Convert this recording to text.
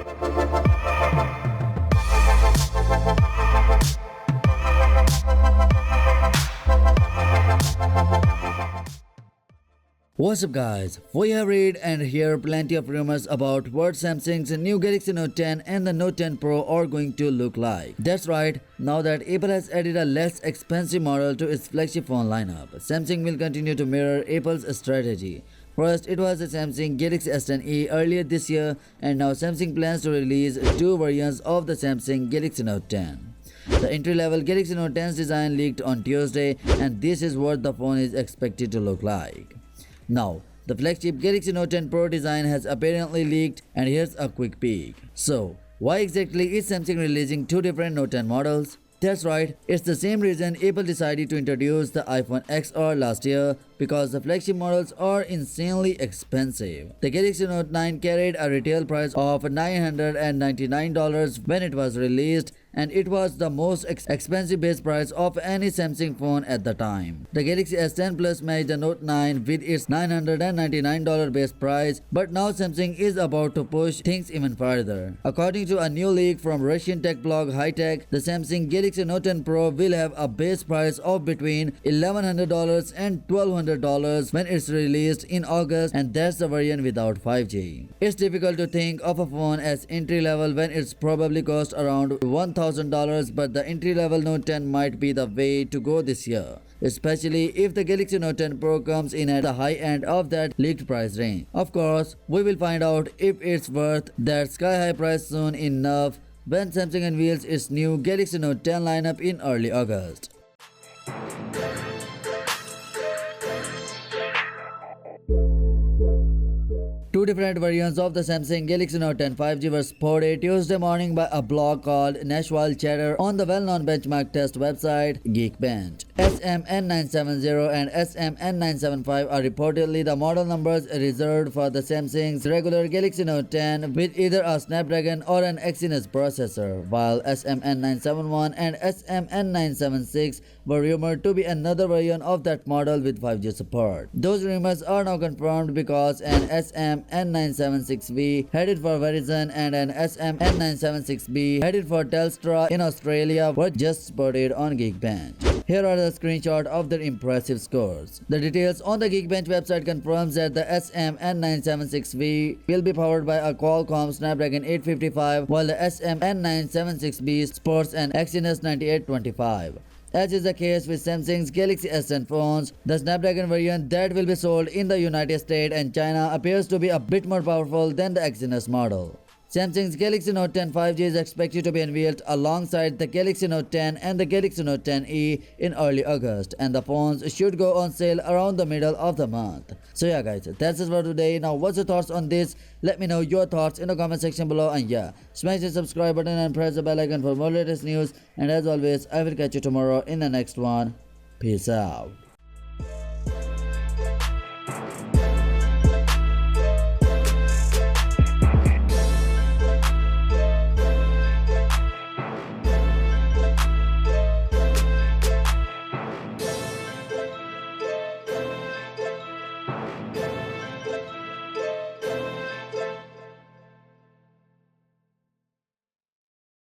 What's up guys, we have read and hear plenty of rumors about what Samsung's new Galaxy Note 10 and the Note 10 Pro are going to look like. That's right, now that Apple has added a less expensive model to its flagship phone lineup, Samsung will continue to mirror Apple's strategy. First, it was the Samsung Galaxy S10e earlier this year, and now Samsung plans to release two variants of the Samsung Galaxy Note 10. The entry-level Galaxy Note 10's design leaked on Tuesday, and this is what the phone is expected to look like. Now, the flagship Galaxy Note 10 Pro design has apparently leaked, and here's a quick peek. So, why exactly is Samsung releasing two different Note 10 models? That's right, it's the same reason Apple decided to introduce the iPhone XR last year, because the flagship models are insanely expensive. The Galaxy Note 9 carried a retail price of $999 when it was released, and it was the most expensive base price of any Samsung phone at the time. The Galaxy S10 Plus matched the Note 9 with its $999 base price, but now Samsung is about to push things even further. According to a new leak from Russian tech blog Hightech, the Samsung Galaxy Note 10 Pro will have a base price of between $1,100 and $1,200 when it's released in August, and that's the variant without 5G. It's difficult to think of a phone as entry level when it's probably cost around $1,000, but the entry-level Note 10 might be the way to go this year, especially if the Galaxy Note 10 Pro comes in at the high end of that leaked price range. Of course, we will find out if it's worth that sky-high price soon enough when Samsung unveils its new Galaxy Note 10 lineup in early August. Two different versions of the Samsung Galaxy Note 10 5G were spotted Tuesday morning by a blog called Nashville Chatter on the well-known benchmark test website Geekbench. SMN970 and SMN975 are reportedly the model numbers reserved for the Samsung's regular Galaxy Note 10 with either a Snapdragon or an Exynos processor, while SMN971 and SMN976 were rumored to be another version of that model with 5G support. Those rumors are now confirmed because an SMN976V headed for Verizon and an SMN976B headed for Telstra in Australia were just spotted on Geekbench. Here are the screenshots of their impressive scores. The details on the Geekbench website confirms that the SMN976V will be powered by a Qualcomm Snapdragon 855, while the SMN976B sports an Exynos 9825. As is the case with Samsung's Galaxy S10 phones, the Snapdragon variant that will be sold in the United States and China appears to be a bit more powerful than the Exynos model. Samsung's Galaxy Note 10 5G is expected to be unveiled alongside the Galaxy Note 10 and the Galaxy Note 10e in early August, and the phones should go on sale around the middle of the month. So yeah guys, that's it for today. Now what's your thoughts on this? Let me know your thoughts in the comment section below, and yeah, smash the subscribe button and press the bell icon for more latest news, and as always, I will catch you tomorrow in the next one. Peace out.